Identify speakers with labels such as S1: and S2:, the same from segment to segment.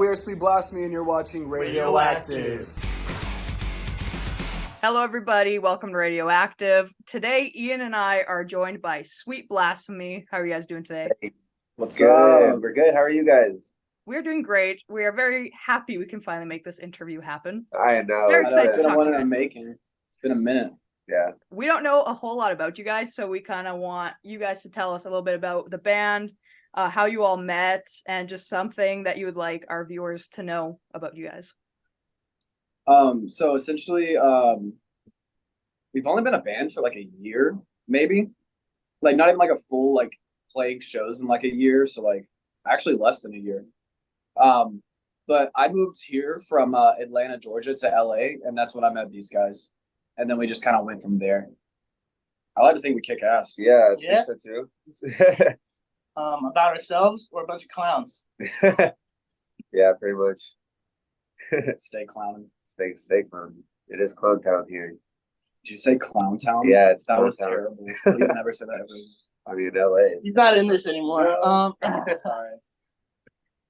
S1: We're Sweet Blasphemy and you're watching RadioActive.
S2: Hello everybody, welcome to RadioActive. Today, Ian and I are joined by Sweet Blasphemy. How are you guys doing today?
S3: Hey, what's up? We're good. How are you guys?
S2: We're doing great. We are very happy we can finally make this interview happen.
S3: I know.
S2: Very excited
S3: It's
S2: to
S3: been
S2: talk
S3: one
S2: to
S3: in
S2: you
S3: the
S2: guys.
S3: making. It's been a minute. Yeah.
S2: We don't know a whole lot about you guys, so we kind of want you guys to tell us a little bit about the band, how you all met, and just something that you would like our viewers to know about you guys.
S3: So essentially, we've only been a band for like a year, maybe. Like not even like a full like playing shows in like a year, so like actually less than a year. But I moved here from Atlanta, Georgia to LA, and that's when I met these guys. And then we just kind of went from there. I like to think we kick ass.
S4: Yeah.
S3: think so too.
S4: About ourselves, we're a bunch of clowns.
S3: Yeah, pretty much. Stay clowning. Stay clowning. It is clown town here. Did you say clown town? Yeah, that was terrible. Please never say that ever. I mean, LA.
S4: He's not in this anymore.
S3: Sorry.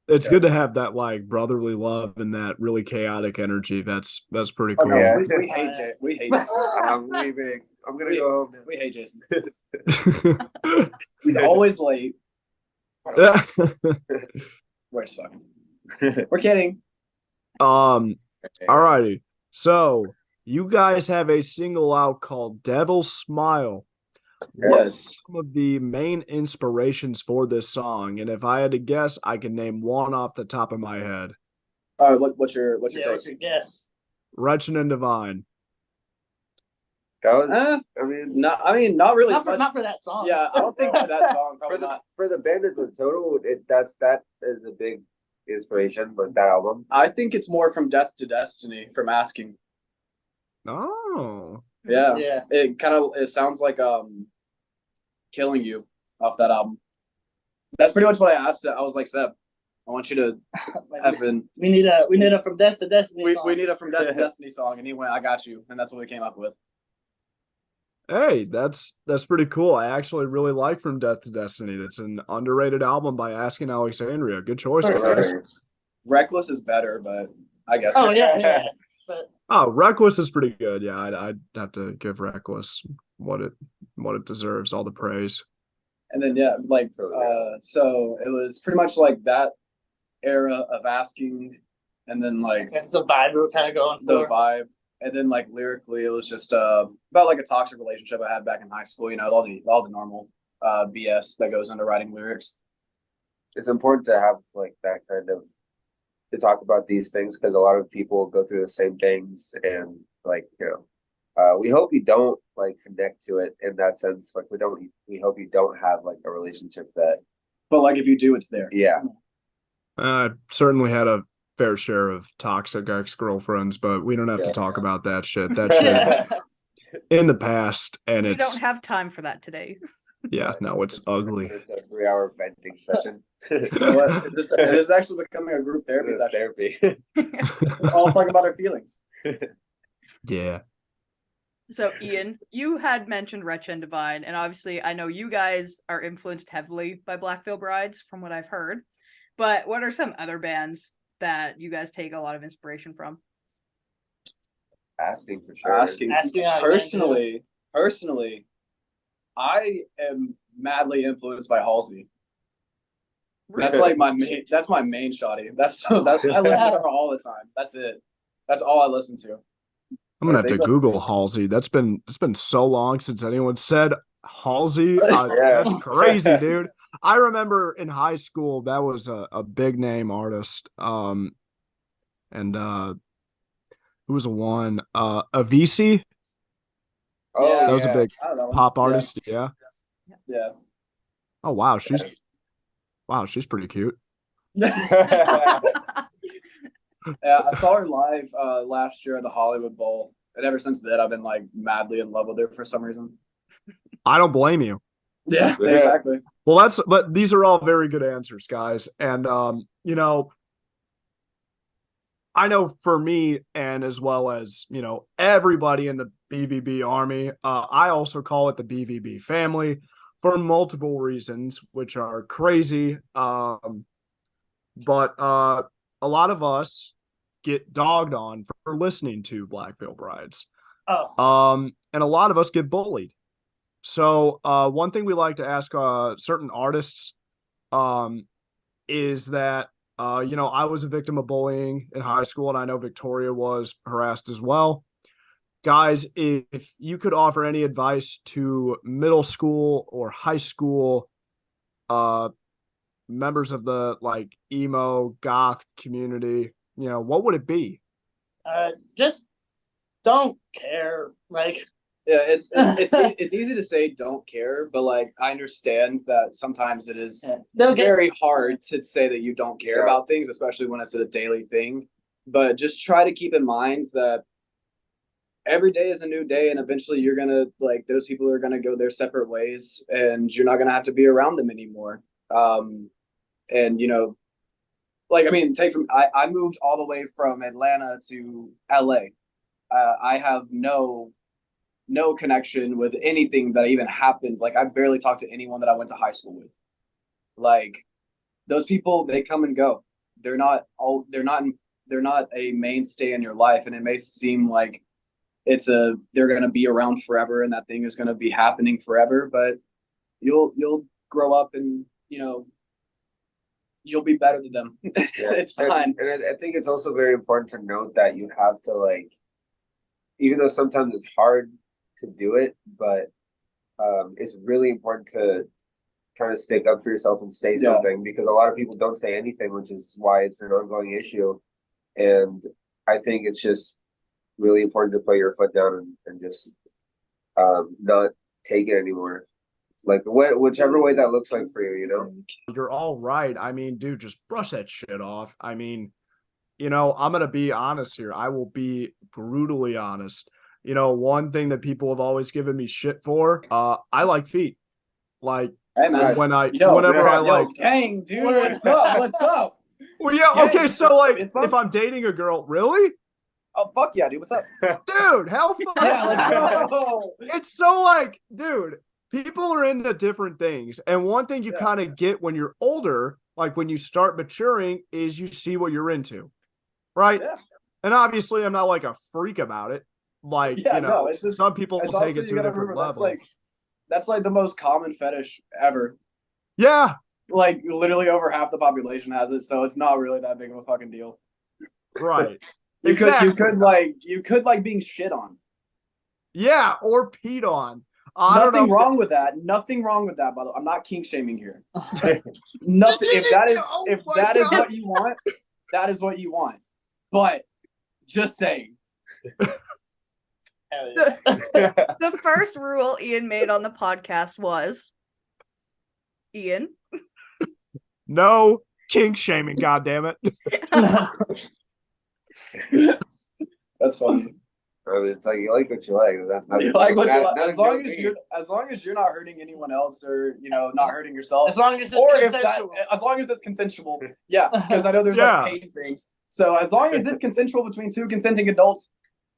S5: It's good to have that like brotherly love and that really chaotic energy. That's pretty cool.
S3: Yeah. We hate Jason. We hate Jason. I'm leaving. I'm gonna go home now. We hate Jason. He's always late. We're just fucking. We're kidding.
S5: Alrighty. So you guys have a single out called Devil Smile. What's some of the main inspirations for this song? And if I had to guess, I can name one off the top of my head.
S3: All right, what's your
S4: What's your guess?
S5: Wretched and Divine.
S3: That was not really.
S4: Not for that song.
S3: Yeah, I don't think for that song. For the band as a total, that is a big inspiration. But that album, I think it's more from Death to Destiny, from Asking.
S5: Oh.
S3: Yeah. It sounds like Killing You off that album. That's pretty much what I asked. I was like, Seb, I want you to
S4: we need a From Death to Destiny song.
S3: We need a From Death to Destiny song, and he went, I got you, and that's what we came up with.
S5: Hey, that's pretty cool. I actually really like From Death to Destiny. That's an underrated album by Asking Alexandria. Good choice, guys.
S3: Reckless is better, but I guess.
S4: Oh yeah. But
S5: Reckless is pretty good. Yeah, I'd have to give Reckless what it deserves, all the praise.
S3: And then so it was pretty much like that era of Asking, and then like
S4: that's the vibe we were kind of going for.
S3: The vibe, and then like lyrically, it was just about like a toxic relationship I had back in high school. You know, all the normal BS that goes into writing lyrics. It's important to have like that kind of to talk about these things because a lot of people go through the same things, and like we hope you don't like connect to it in that sense. Like we hope you don't have like a relationship that. But like if you do, it's there. Yeah.
S5: I certainly had a fair share of toxic ex-girlfriends, but we don't have to talk about that shit. That shit in the past, and
S2: we don't have time for that today.
S5: Yeah, no, it's ugly.
S3: It's a 3-hour venting session. It is actually becoming a group therapy session. Therapy. All talking about our feelings.
S5: Yeah.
S2: So, Ian, you had mentioned Wretched and Divine, and obviously I know you guys are influenced heavily by Black Veil Brides, from what I've heard. But what are some other bands that you guys take a lot of inspiration from?
S3: Asking for sure. Asking personally, I am madly influenced by Halsey. That's like my main shoddy. That's I listen to her all the time. That's it. That's all I listen to.
S5: I'm gonna have to Google Halsey. It's been so long since anyone said Halsey. That's crazy, dude. I remember in high school that was a big name artist. And who was the one? Avicii.
S3: Oh,
S5: that was a big pop artist. Yeah. Oh wow, she's pretty cute.
S3: Yeah, I saw her live last year at the Hollywood Bowl, and ever since then, I've been like madly in love with her for some reason.
S5: I don't blame you.
S3: Yeah, exactly.
S5: Well, but these are all very good answers, guys. And I know for me, and as well as everybody in the BVB army, I also call it the BVB family for multiple reasons, which are crazy. But a lot of us get dogged on for listening to Black Veil Brides. And a lot of us get bullied. So one thing we like to ask certain artists is that, I was a victim of bullying in high school, and I know Victoria was harassed as well. Guys, if you could offer any advice to middle school or high school members of the like emo goth community, what would it be?
S4: Just don't care. Like,
S3: yeah, it's easy to say don't care, but like I understand that sometimes it is very hard to say that you don't care about things, especially when it's a daily thing. But just try to keep in mind that every day is a new day, and eventually you're gonna like those people are gonna go their separate ways, and you're not gonna have to be around them anymore. And like I mean, I moved all the way from Atlanta to LA. I have no connection with anything that even happened. Like I barely talked to anyone that I went to high school with. Like those people, they come and go. They're not a mainstay in your life, and it may seem like they're going to be around forever and that thing is going to be happening forever, but you'll grow up and you'll be better than them. It's fine.
S6: And I think it's also very important to note that you have to, like, even though sometimes it's hard to do it, but it's really important to try to stick up for yourself and say something, because a lot of people don't say anything, which is why it's an ongoing issue. And I think it's just really important to put your foot down and just not take it anymore. Like whichever way that looks like for you,
S5: You're all right. I mean, dude, just brush that shit off. I mean, I'm going to be honest here. I will be brutally honest. One thing that people have always given me shit for, I like feet. Like,
S3: hey, man.
S1: Dang, dude, what's up? What's up?
S5: Well, yeah, okay, so like, if I'm dating a girl, really?
S3: Oh, fuck yeah, dude, what's up?
S5: Dude, hell
S3: yeah, let's go.
S5: It's so like, dude, people are into different things. And one thing you kind of get when you're older, like when you start maturing, is you see what you're into. Right? Yeah. And obviously, I'm not like a freak about it. Like, it's just, some people will take it to a different level.
S3: That's like the most common fetish ever.
S5: Yeah.
S3: Like literally over half the population has it, so it's not really that big of a fucking deal.
S5: Right.
S3: You could like being shit on.
S5: Yeah, or peed on.
S3: Nothing wrong with that. Nothing wrong with that, by the way. I'm not kink shaming here. Nothing. If that is what you want, that is what you want. But just saying.
S2: The first rule Ian made on the podcast was, Ian,
S5: no kink shaming, goddammit.
S3: That's funny.
S6: I mean, it's like you like what you like. That's not
S3: you like what you like. As long as you're not hurting anyone else, or not hurting yourself.
S4: As long as it's consensual.
S3: As long as it's consensual. Yeah, because I know there's like paid things. So as long as it's consensual between two consenting adults,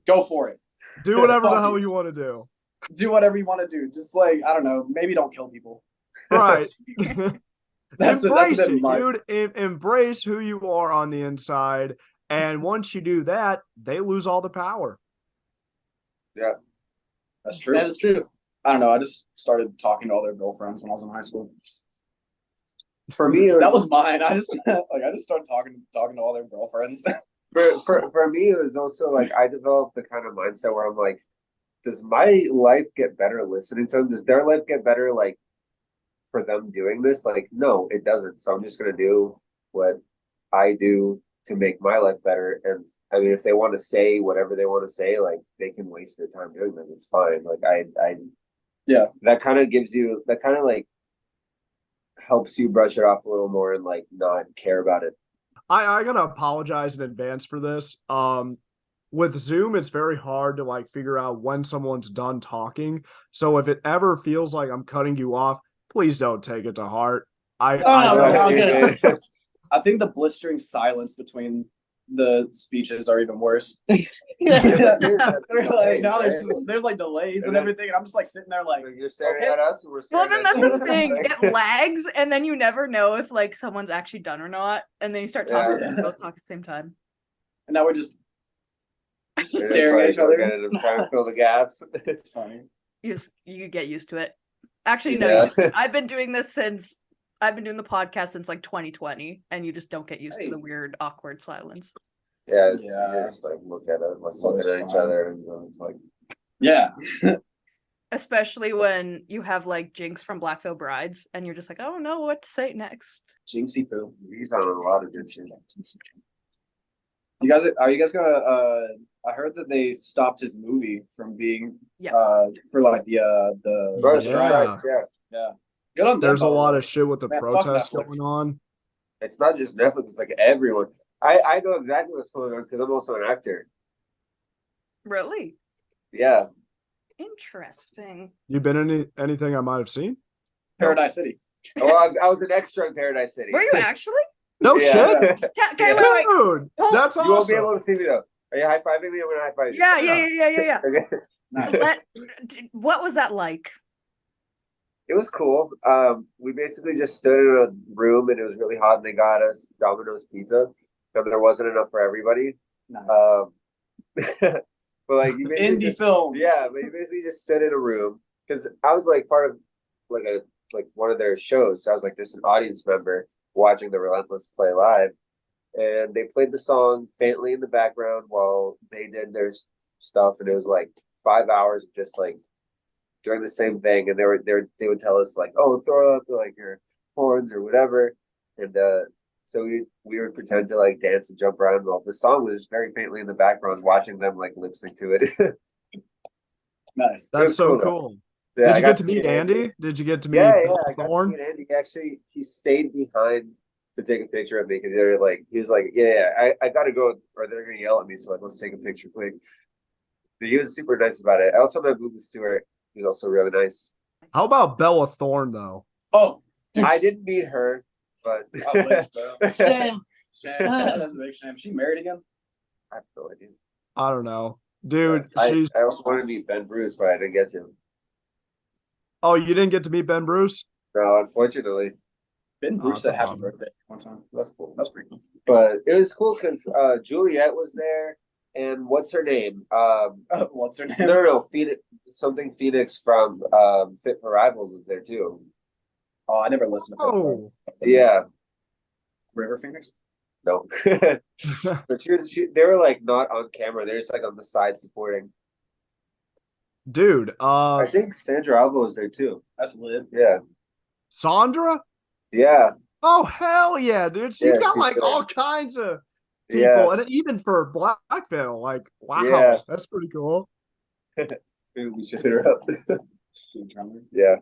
S3: go for it.
S5: Do whatever the hell you want to do.
S3: Do whatever you want to do. Just like, I don't know, maybe don't kill people.
S5: Right.
S3: Embrace
S5: it, dude. Embrace who you are on the inside. And once you do that, they lose all the power.
S3: Yeah. That's true.
S4: That is true.
S3: I don't know. I just started talking to all their girlfriends when I was in high school.
S6: For me,
S3: that was mine. I just started talking to all their girlfriends.
S6: For me, it was also like I developed the kind of mindset where I'm like, does my life get better listening to them? Does their life get better like for them doing this? Like, no, it doesn't. So I'm just gonna do what I do to make my life better. And I mean, if they want to say whatever they want to say, like they can waste their time doing that. It's fine. Like that kind of gives you that kind of like helps you brush it off a little more and like not care about it.
S5: I gotta apologize in advance for this. With Zoom, it's very hard to like figure out when someone's done talking. So if it ever feels like I'm cutting you off, please don't take it to heart.
S3: I think the blistering silence between the speeches are even worse.
S1: Yeah.
S3: We're like, now there's like delays and everything, and I'm just like sitting there like,
S6: You're staring
S3: okay.
S6: at us, and we're
S2: Well,
S6: staring
S2: then
S6: at
S2: that's
S6: you.
S2: the thing. It lags, and then you never know if like someone's actually done or not. And then you start talking,
S6: Yeah.
S2: and you both talk at the same time.
S3: and now we're just
S6: We're just
S3: staring at each
S6: trying to
S3: other.
S6: trying to fill the gaps.
S3: It's funny.
S2: You get used to it. Actually, no, you
S6: Yeah.
S2: just, I've been doing the podcast since like 2020, and you just don't get used to the weird, awkward silence.
S6: Yeah,
S3: Yeah.
S6: you just like look at it, like
S3: So
S6: looking at
S3: it's
S6: each
S3: fine.
S6: other, and it's like,
S3: Yeah.
S2: Especially when you have like Jinx from Black Veil Brides, and you're just like, I don't know what to say next.
S3: Jinxie poo.
S6: he's on a lot of good shit.
S3: Are you guys gonna I heard that they stopped his movie from being
S2: Yeah.
S3: for like the
S6: Rush,
S5: Yeah.
S6: Rush, yeah.
S3: yeah. Good on them.
S5: There's a
S3: by the
S5: lot
S3: way.
S5: of shit with the
S3: Man, fuck
S5: protests
S3: Netflix.
S5: going on.
S6: It's not just Netflix; it's like everyone. I know exactly what's going on because I'm also an actor.
S2: Really
S6: Yeah,
S2: interesting.
S5: You been in anything I might have seen?
S3: Paradise City.
S6: well, I was an extra in Paradise City.
S2: Were you actually?
S5: No
S6: Yeah.
S5: shit,
S2: Okay, wait.
S5: dude.
S2: Hold-
S5: That's
S6: You won't be
S5: awesome.
S6: able to see me though. Are you high fiving me? I'm gonna high five you.
S2: Yeah.
S6: Okay.
S3: Nice.
S2: What was that like?
S6: It was cool. We basically just stood in a room and it was really hot and they got us Domino's pizza. And there wasn't enough for everybody.
S3: Nice.
S6: But like you basically
S3: Indie
S6: just,
S3: films.
S6: yeah, but you basically just stood in a room because I was like part of like one of their shows. So I was like just an audience member watching the Relentless play live. And they played the song faintly in the background while they did their stuff, and it was like 5 hours of just like doing the same thing. And they would tell us like, "Oh, throw up like your horns or whatever," and so we would pretend to like dance and jump around. Well, the song was just very faintly in the background, watching them like lip sync to it.
S3: Nice.
S6: was
S5: That's so
S6: cool, though.
S5: cool.
S6: Yeah,
S5: Did
S6: I
S5: you
S6: got
S5: get to meet Andy? Did you get to meet
S6: Yeah,
S5: Bill
S6: I got to
S5: Thorne?
S6: meet Andy. Actually, he stayed behind to take a picture of me because he was like, I got to go or they're gonna yell at me. So like, let's take a picture quick. But he was super nice about it. I also met Booba Stewart. He was also really nice.
S5: How about Bella Thorne though?
S3: Oh, dude.
S6: I didn't meet her, but
S3: I wish, bro.
S1: Shame.
S3: Shame. That's a big shame. She married again?
S6: I have no idea.
S5: I don't know, dude.
S6: I
S5: She's.
S6: also wanted to meet Ben Bruce, but I didn't get to.
S5: Oh, you didn't get to meet Ben Bruce?
S6: No, unfortunately.
S3: Ben Bruce
S5: that's
S3: said
S5: a
S3: happy
S5: bummer.
S3: birthday one time.
S6: That's cool.
S3: That's pretty cool.
S6: But it was cool because Juliet was there, and what's her name?
S3: What's her name?
S6: No, Phoenix from Fit for Rivals was there too.
S3: Oh, I never listened to
S5: Oh,
S6: Yeah,
S3: River Phoenix.
S6: no. But they were like not on camera. They're just like on the side supporting.
S5: dude.
S6: I think Sandra Alba was there too.
S3: That's lit.
S6: Yeah,
S5: Sandra.
S6: yeah,
S5: Oh hell yeah, dude! She's
S6: Yeah,
S5: got
S6: she's
S5: like
S6: good.
S5: all kinds of people,
S6: yeah.
S5: and even for Black Veil, like wow,
S6: Yeah.
S5: that's pretty cool.
S6: Maybe we should hit her up.
S3: Good drummer.
S6: Yeah,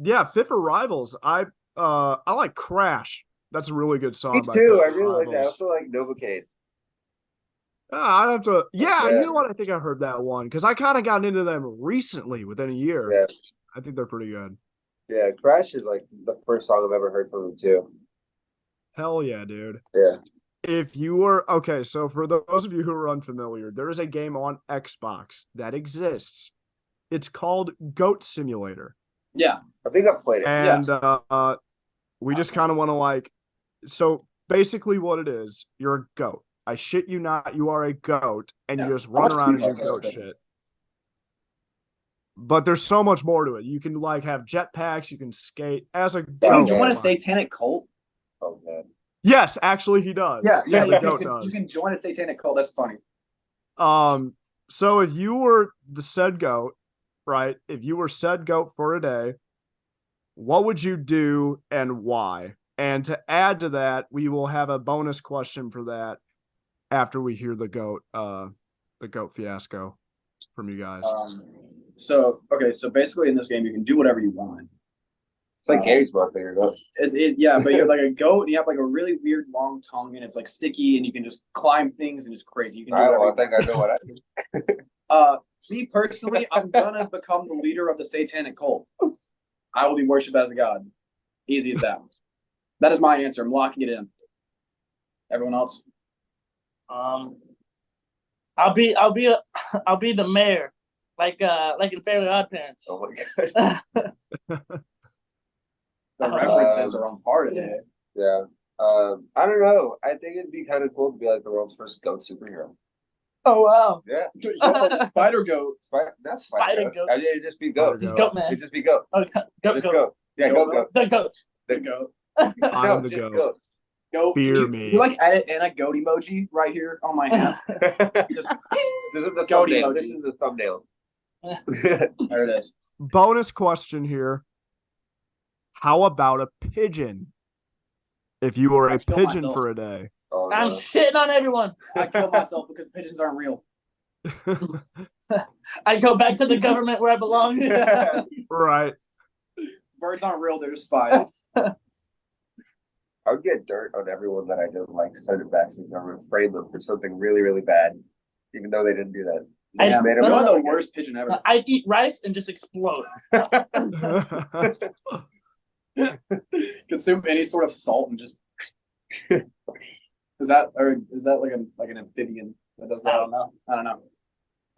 S5: Yeah, Fit for Rivals. I like Crash. That's a really good song.
S6: me
S5: by
S6: too.
S5: Fit
S6: I
S5: for
S6: really like that. I
S5: Rivals.
S6: also like Novocaine.
S5: I have to. Yeah,
S6: Yeah.
S5: you know what? I think I heard that one because I kind of got into them recently, within a year.
S6: Yeah,
S5: I think they're pretty good.
S6: yeah. Crash is like the first song I've ever heard from them too.
S5: Hell yeah, dude.
S6: Yeah.
S5: If you were okay, so for those of you who are unfamiliar, there is a game on Xbox that exists. It's called Goat Simulator.
S3: Yeah.
S6: I think I've played it.
S5: And we just kind of want to like, so basically what it is, you're a goat. I shit you not, you are a goat, and you just run around and do goat shit. But there's so much more to it. You can like have jetpacks, you can skate as a
S3: Can
S5: goat.
S3: you join a satanic cult?
S6: Oh man.
S5: Yes, actually he does.
S3: Yeah.
S5: The goat
S3: You
S5: does.
S3: can join a satanic cult. That's funny.
S5: So if you were the said goat, right? If you were said goat for a day, what would you do and why? And to add to that, we will have a bonus question for that after we hear the goat fiasco from you guys.
S3: So basically in this game you can do whatever you want.
S6: It's like Gary's month there, no?
S3: Yeah, but you're like a goat and you have like a really weird long tongue and it's like sticky and you can just climb things and it's crazy. You can do
S6: I
S3: whatever
S6: think I know what I do.
S3: Me personally, I'm gonna become the leader of the satanic cult. I will be worshipped as a god. Easy as that. That is my answer. I'm locking it in. Everyone else?
S4: I'll be the mayor, like in Fairly Odd Parents.
S6: Oh my god.
S3: The references are on par today.
S6: Yeah. I don't know. I think it'd be kind of cool to be like the world's first goat superhero.
S4: Oh wow.
S6: Yeah.
S3: Spider goat.
S6: Not
S4: Spider goat.
S6: It'd just be goat.
S4: Just goat man.
S6: It'd just be goat.
S4: Oh, goat.
S6: Just goat. Yeah, goat.
S4: The goat.
S6: The
S3: goat.
S6: No,
S5: the
S6: just
S5: goat.
S6: goat.
S3: Goat.
S5: Fear
S3: Can
S5: me.
S3: you like edit in a goat emoji right here on my hand? Just
S6: This is the
S3: Goat
S6: thumbnail.
S3: emoji.
S6: This is the thumbnail.
S3: there it is.
S5: Bonus question here. How about a pigeon? If you were a
S3: I'd kill
S5: pigeon
S3: myself.
S5: for a day.
S6: Oh,
S4: I'm
S6: no.
S4: shitting on everyone.
S3: I kill myself because pigeons aren't real.
S4: I go back to the government where I belong.
S5: Right.
S3: Birds aren't real, they're just spies.
S6: I would get dirt on everyone that I didn't like, send it back to the government, frame them for something really, really bad, even though they didn't do that.
S4: I
S3: Yeah,
S6: made
S3: one
S6: them
S3: of the
S6: look
S3: worst pigeon ever.
S4: I'd eat rice and just explode.
S3: Consume any sort of salt and just is that like an amphibian that does that?
S4: I don't know.
S3: I don't know.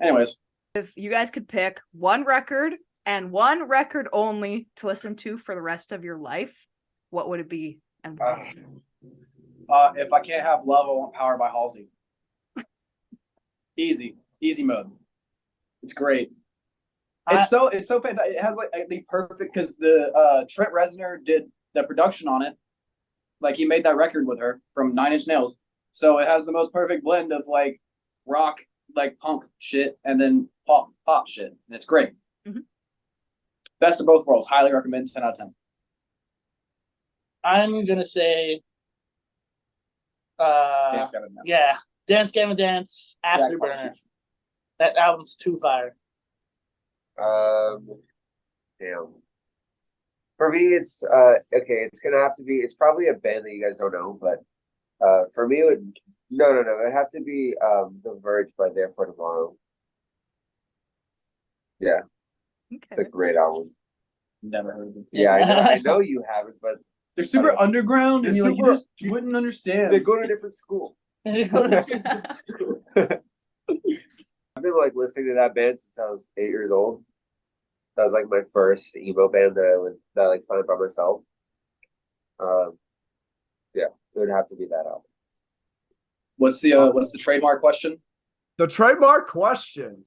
S3: Anyways,
S2: If you guys could pick one record and one record only to listen to for the rest of your life, what would it be and why?
S3: if I can't have love, I want Power by Halsey. Easy mode. It's great. It's so fantastic. It has like the perfect because the Trent Reznor did the production on it. Like he made that record with her from Nine Inch Nails. So it has the most perfect blend of like rock, like punk shit, and then pop shit. And it's great.
S2: Mhm.
S3: Best of both worlds. Highly recommend. 10 out of 10.
S4: I'm gonna say,
S3: Dance Gavin Dance.
S4: yeah, Dance Gavin Dance,
S3: Jack
S4: Afterburner.
S3: Parker.
S4: That album's too fire.
S6: Damn. For me, it's okay. It's gonna have to be. It's probably a band that you guys don't know, but for me, it would no. It'd have to be The Verge by Therefore Tomorrow. Yeah, it's a
S2: Okay.
S6: great album.
S3: Never heard of them.
S6: Yeah, I know you haven't, but
S3: They're super underground, and
S6: They're
S3: you
S6: super-
S3: just wouldn't understand.
S6: they go to a different school. I've been like listening to that band since I was 8 years old. That was like my first emo band that I like found by myself. Yeah, it would have to be that album.
S3: What's the trademark question?
S5: The trademark question.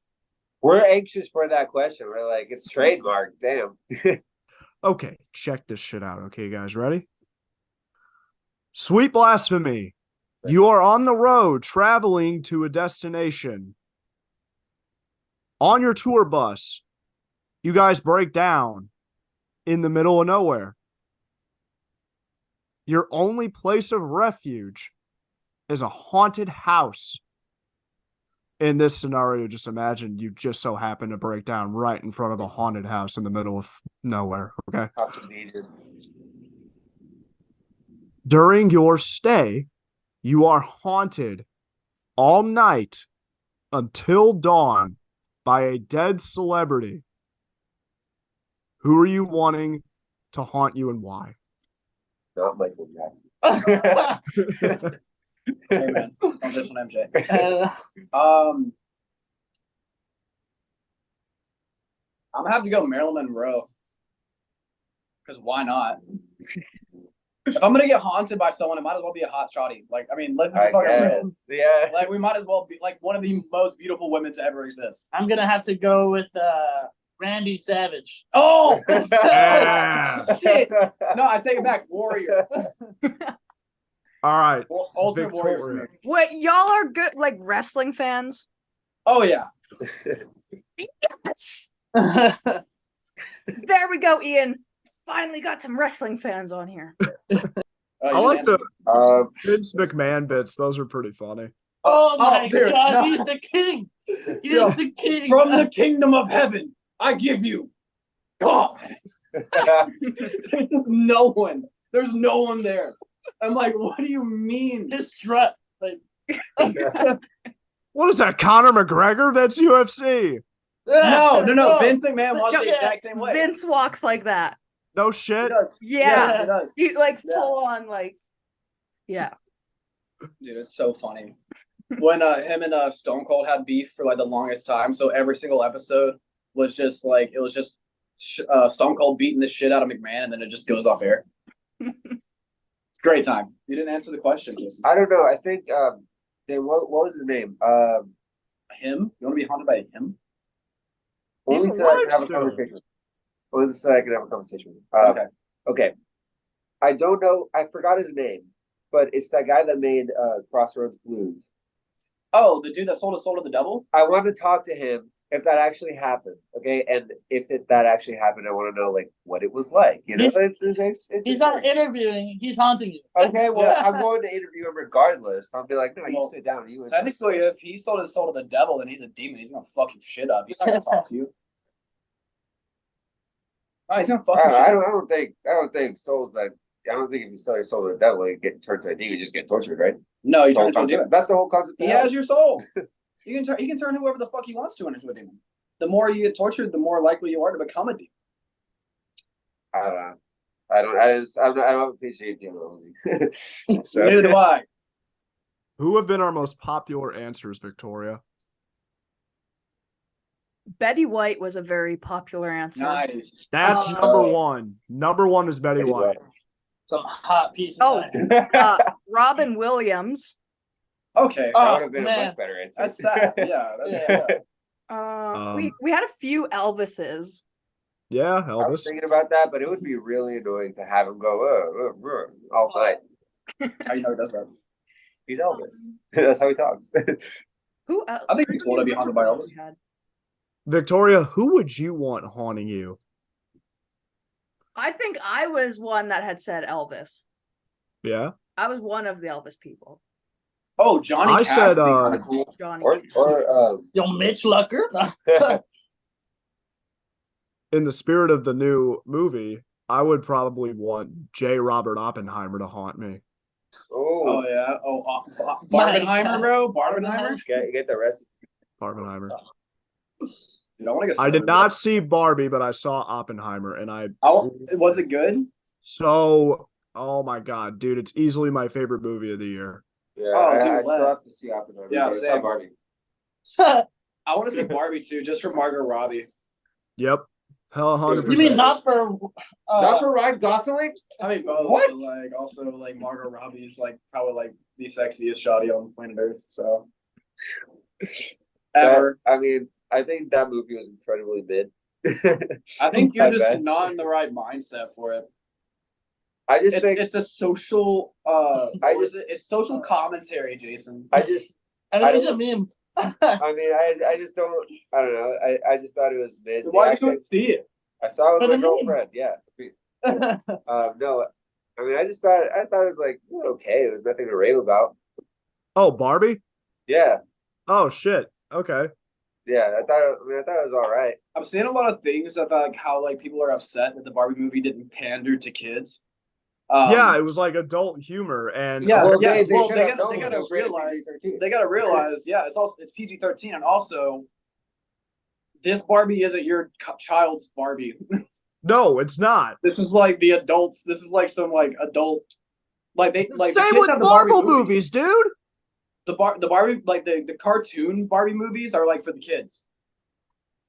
S6: We're anxious for that question. We're like, it's trademark. Damn.
S5: Okay, check this shit out. Okay, guys, ready? Sweet Blasphemy. You are on the road traveling to a destination. On your tour bus, you guys break down in the middle of nowhere. Your only place of refuge is a haunted house. In this scenario, just imagine you just so happen to break down right in front of a haunted house in the middle of nowhere, okay? During your stay, you are haunted all night until dawn by a dead celebrity. Who are you wanting to haunt you and why?
S6: Not Michael Jackson.
S3: Hey man, don't bitch on MJ. I'm gonna have to go Marilyn Monroe. Because why not? If I'm gonna get haunted by someone, it might as well be a hot shotty. Like, I mean, let's be fucking real.
S6: Yeah.
S3: Like, we might as well be like one of the most beautiful women to ever exist.
S4: I'm gonna have to go with Randy Savage.
S3: Oh
S5: Yeah.
S3: shit! No, I take it back. Warrior.
S5: All right.
S3: Ultimate warrior for me.
S2: Wait, y'all are good like wrestling fans?
S3: Oh yeah.
S2: Yes. There we go, Ian. Finally got some wrestling fans on here.
S5: I like the
S6: Um,
S5: Vince McMahon bits. Those are pretty funny.
S4: Oh my
S3: dude,
S4: god,
S3: no.
S4: he's the king. He's
S3: Yo,
S4: the king.
S3: From the kingdom of heaven, I give you God. There's just no one. There's no one there. I'm like, what do you mean?
S4: His strut. Like,
S5: What is that, Conor McGregor? That's UFC.
S3: No. Vince McMahon was the
S2: Yeah,
S3: exact same way.
S2: Vince walks like that.
S5: No
S3: He
S5: shit.
S3: does.
S2: Yeah.
S3: He does.
S2: He like
S3: Yeah.
S2: full on like yeah.
S3: Dude, it's so funny. when him and Stone Cold had beef for like the longest time. So every single episode was just like Stone Cold beating the shit out of McMahon, and then it just goes off air. Great time. You didn't answer the question, Jason.
S6: I don't know. I think what was his name?
S3: Him? You want to be haunted by him?
S6: Only
S5: He's
S6: so I can have a
S5: alive
S6: conversation. Only so I can have a conversation.
S3: Okay.
S6: Okay. I don't know. I forgot his name, but it's that guy that made Crossroads Blues.
S3: Oh, the dude that sold his soul to the devil?
S6: I want to talk to him if that actually happened. Okay, and if that actually happened, I want to know like what it was like. You know, it's
S4: He's not interviewing. He's haunting you.
S6: Okay, well, I'm going to interview him regardless. I'll be like, no, you sit down. You
S3: Technically, if he sold his soul to the devil, then he's a demon. He's gonna fuck your shit up. He's not gonna talk to you. Oh, he's gonna fuck your shit up.
S6: I don't think souls like. I don't think if you sell your soul to the devil, you get turned to a demon. You just get tortured, right?
S3: No, you turn into a demon.
S6: That's the whole concept.
S3: He has your soul. He can turn whoever the fuck he wants to into a demon. The more you get tortured, the more likely you are to become a demon.
S6: I don't know. I don't appreciate demon. So.
S3: Neither do I.
S5: Who have been our most popular answers, Victoria?
S2: Betty White was a very popular answer.
S3: Nice.
S5: That's number one. Number one is Betty White.
S4: Some hot piece
S2: Oh,
S4: of
S2: Robin Williams.
S3: Okay.
S6: That would have been a
S4: man.
S6: much better answer.
S3: That's sad. Yeah.
S2: We had a few Elvises.
S5: Yeah,
S6: I was
S5: Elvis.
S6: thinking about that, but it would be really annoying to have him go all night.
S3: How you know he does that?
S6: He's Elvis. That's how he talks.
S2: Who?
S3: I think it's cool to be haunted by Elvis.
S5: Victoria, who would you want haunting you?
S2: I think I was one that had said Elvis.
S5: Yeah.
S2: I was one of the Elvis people.
S3: Oh, Johnny
S5: I said,
S3: Cassidy.
S2: Johnny.
S4: Yo, Mitch Lucker.
S5: In the spirit of the new movie, I would probably want J. Robert Oppenheimer to haunt me.
S3: Oh yeah. Oh, Barbenheimer, bro. Barbenheimer.
S6: Get the rest.
S5: Barbenheimer.
S3: Dude, I want to go.
S5: I did not see Barbie, but I saw Oppenheimer, and
S3: was it good?
S5: So, oh my god, dude, it's easily my favorite movie of the year.
S6: Yeah,
S3: dude,
S6: I still have to see Oppenheimer.
S3: Yeah,
S6: I saw Barbie.
S3: I want to see Barbie too, just for Margot Robbie.
S5: Yep. Hell, 100%.
S4: You mean not for
S6: Ryan Gosling?
S3: I mean, both.
S6: What?
S3: But, like, also, like Margot Robbie's like probably like the sexiest shawty on planet Earth. So, ever.
S6: I mean, I think that movie was incredibly mid.
S3: I think you're
S6: At
S3: just
S6: best.
S3: not in the right mindset for it.
S6: I just think
S3: It's a social. It's social commentary, Jason.
S6: I just.
S4: I mean, it's a meme.
S6: I mean, I just don't. I don't know. I just thought it was mid.
S3: Why did you see it?
S6: I saw it with
S4: For
S6: my
S4: the meme.
S6: girlfriend. Yeah. No. I mean, I thought it was like okay. It was nothing to rave about.
S5: Oh, Barbie?
S6: Yeah.
S5: Oh, shit. Okay.
S6: Yeah. I thought it was all right.
S3: I'm seeing a lot of things about like how like people are upset that the Barbie movie didn't pander to kids.
S5: Yeah, it was like adult humor, and
S3: Yeah,
S6: Well,
S3: yeah.
S6: they
S3: Well,
S6: should
S3: they
S6: have
S3: gotta
S6: known it was rated
S3: realize.
S6: PG-13.
S3: They gotta realize. Yeah, it's PG-13, and also, this Barbie isn't your child's Barbie.
S5: no, it's not.
S3: This is like the adults. This is like some like adult. Like they like the
S5: Same
S3: kids
S5: with
S3: have the Barbie
S5: Marvel
S3: movie.
S5: movies, dude.
S3: The Barbie like the cartoon Barbie movies are like for the kids.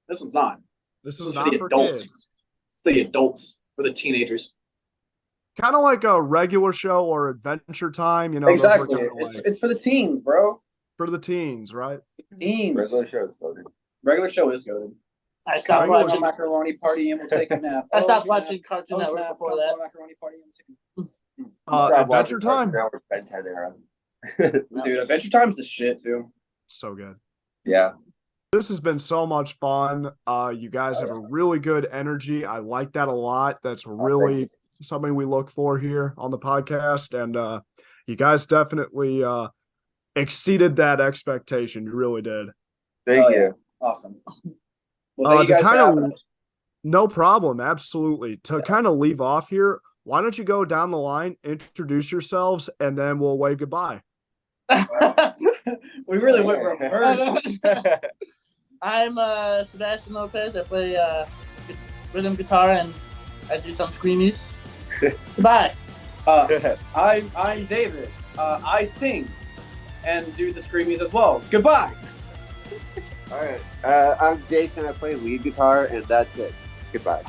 S3: This one's not.
S5: This
S3: This
S5: is
S3: is
S5: not
S3: for the
S5: for
S3: adults.
S5: kids.
S3: It's the adults for the teenagers.
S5: Kind of like a regular show or Adventure Time, you know. those were
S3: Exactly.
S5: kinda
S3: It's
S5: like
S3: it's for the teens, bro.
S5: for the teens, right?
S3: Teens.
S6: Regular show is voted.
S3: Regular show is good.
S4: I stopped
S5: Regular
S4: watching.
S3: Macaroni party and we'll take a nap.
S4: I stopped
S3: Oh, snap.
S4: watching Cartoon
S3: Oh,
S4: Network
S3: snap.
S4: before
S3: Come to
S4: that.
S3: my macaroni party and we'll take
S6: Stop
S5: Adventure
S6: watching
S5: Time,
S6: Cartoon Network Ben 10 era.
S3: a... Dude, Adventure Time's the shit too.
S5: so good.
S6: Yeah.
S5: This has been so much fun. You guys have a really good energy. I like that a lot. That's really something we look for here on the podcast. And you guys definitely exceeded that expectation. You really did.
S6: Thank
S3: Oh,
S6: you.
S3: yeah. Awesome. Well, thank
S5: to
S3: you guys for
S5: kinda-
S3: having us.
S5: No problem. Absolutely. To kind of leave off here, why don't you go down the line, introduce yourselves, and then we'll wave goodbye.
S3: We really went reverse.
S4: I'm Sebastian Lopez. I play rhythm guitar and I do some screamies. Goodbye.
S3: I'm David. I sing. and do the screamies as well. Goodbye.
S6: All right. I'm Jason. I play lead guitar, and that's it. Goodbye.